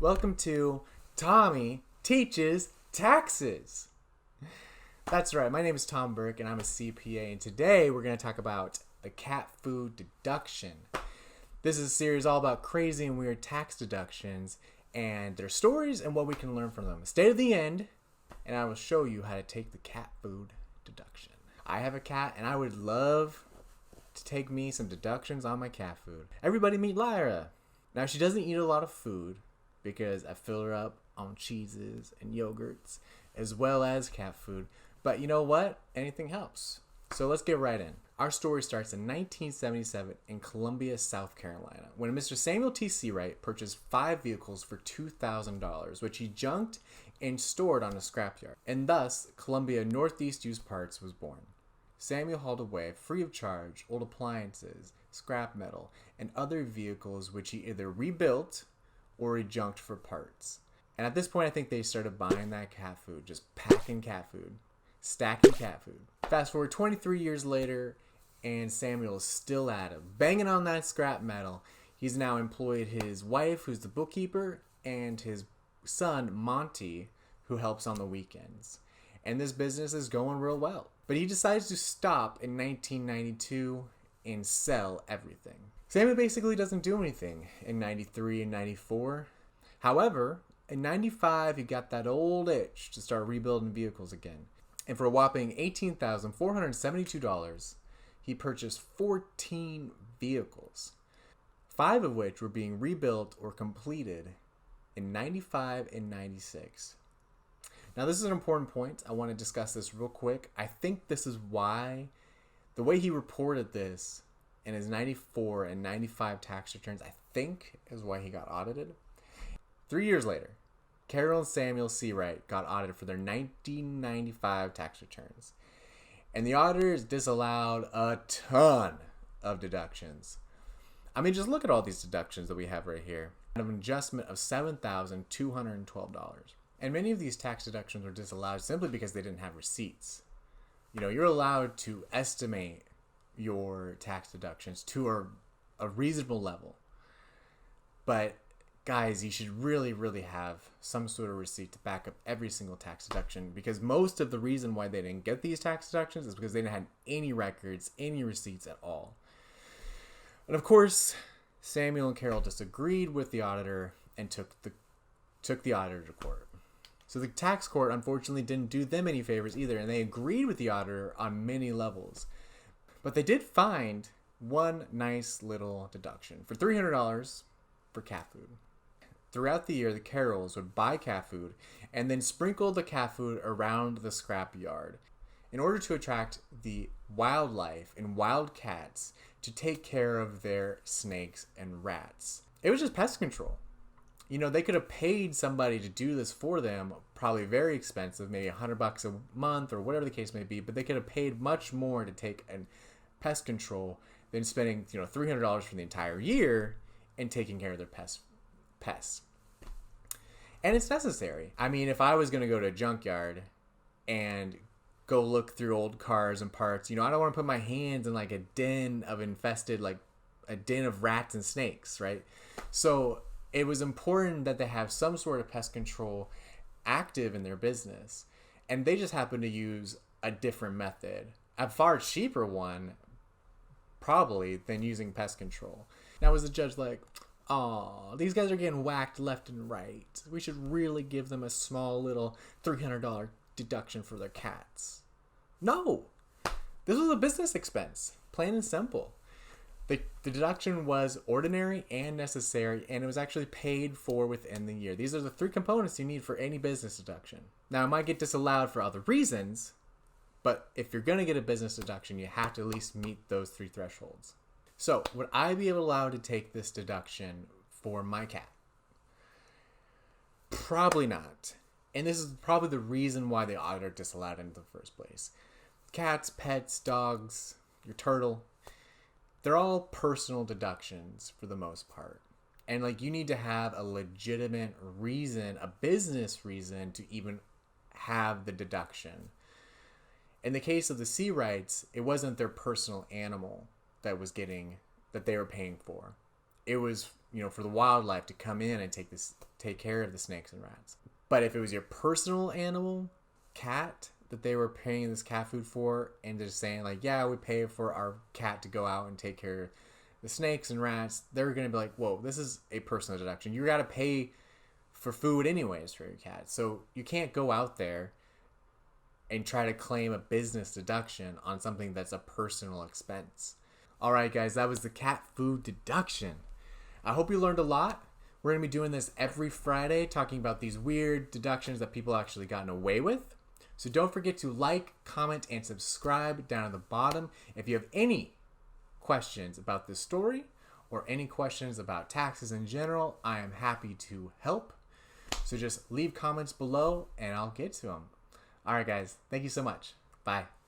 Welcome to Tommy Teaches Taxes. That's right, my name is Tom Burke and I'm a CPA, and today we're going to talk about the cat food deduction. This is a series all about crazy and weird tax deductions and their stories and what we can learn from them. Stay to the end and I will show you how to take the cat food deduction. I have a cat and I would love to take me some deductions on my cat food. Everybody meet Lyra. Now, she doesn't eat a lot of food because I fill her up on cheeses and yogurts as well as cat food. But you know what? Anything helps. So let's get right in. Our story starts in 1977 in Columbia, South Carolina, when Mr. Samuel T. Seawright purchased 5 vehicles for $2,000, which he junked and stored on a scrapyard. And thus, Columbia Northeast Used Parts was born. Samuel hauled away, free of charge, old appliances, scrap metal, and other vehicles which he either rebuilt or he junked for parts. And at this point, I think they started buying that cat food, just packing cat food, stacking cat food. Fast forward 23 years later, and Samuel is still at it, banging on that scrap metal. He's now employed his wife, who's the bookkeeper, and his son, Monty, who helps on the weekends. And this business is going real well. But he decides to stop in 1992 and sell everything. Samuel basically doesn't do anything in 93 and 94. However, in 95, he got that old itch to start rebuilding vehicles again. And for a whopping $18,472, he purchased 14 vehicles, 5 of which were being rebuilt or completed in 95 and 96. Now, this is an important point. I want to discuss this real quick. I think this is why the way he reported this in his 94 and 95 tax returns, I think, is why he got audited. 3 years later, Carol and Samuel Seawright got audited for their 1995 tax returns. And the auditors disallowed a ton of deductions. I mean, just look at all these deductions that we have right here. An adjustment of $7,212. And many of these tax deductions were disallowed simply because they didn't have receipts. You know, you're allowed to estimate your tax deductions to a reasonable level. But guys, you should really have some sort of receipt to back up every single tax deduction, because most of the reason why they didn't get these tax deductions is because they didn't have any records, any receipts at all. And of course, Samuel and Carol disagreed with the auditor and took the auditor to court. So the tax court unfortunately didn't do them any favors either, and they agreed with the auditor on many levels. But they did find one nice little deduction for $300 for cat food. Throughout the year, the Carrolls would buy cat food and then sprinkle the cat food around the scrap yard in order to attract the wildlife and wild cats to take care of their snakes and rats. It was just pest control. You know, they could have paid somebody to do this for them, probably very expensive, maybe $100 a month or whatever the case may be, but they could have paid much more to take pest control than spending, $300 for the entire year and taking care of their pests. And it's necessary. I mean, if I was going to go to a junkyard and go look through old cars and parts, I don't want to put my hands in like a den of infested, like a den of rats and snakes, right? So it was important that they have some sort of pest control active in their business. And they just happened to use a different method, a far cheaper one, probably, than using pest control. Now, was the judge like, oh, these guys are getting whacked left and right. We should really give them a small little $300 deduction for their cats? No. This was a business expense, plain and simple. The deduction was ordinary and necessary, and it was actually paid for within the year. These are the 3 components you need for any business deduction. Now, it might get disallowed for other reasons, but if you're going to get a business deduction, you have to at least meet those 3 thresholds. So, would I be allowed to take this deduction for my cat? Probably not. And this is probably the reason why the auditor disallowed it in the first place. Cats, pets, dogs, your turtle, they're all personal deductions for the most part. And you need to have a legitimate reason, a business reason to even have the deduction. In the case of the Seawrights, it wasn't their personal animal that they were paying for. It was, for the wildlife to come in and take care of the snakes and rats. But if it was your personal animal, cat, that they were paying this cat food for, and just saying like, yeah, we pay for our cat to go out and take care of the snakes and rats, they're going to be like, whoa, this is a personal deduction. You got to pay for food anyways for your cat. So you can't go out there and try to claim a business deduction on something that's a personal expense. All right, guys, that was the cat food deduction. I hope you learned a lot. We're going to be doing this every Friday, talking about these weird deductions that people actually gotten away with. So don't forget to like, comment, and subscribe down at the bottom. If you have any questions about this story or any questions about taxes in general, I am happy to help. So just leave comments below and I'll get to them. All right, guys. Thank you so much. Bye.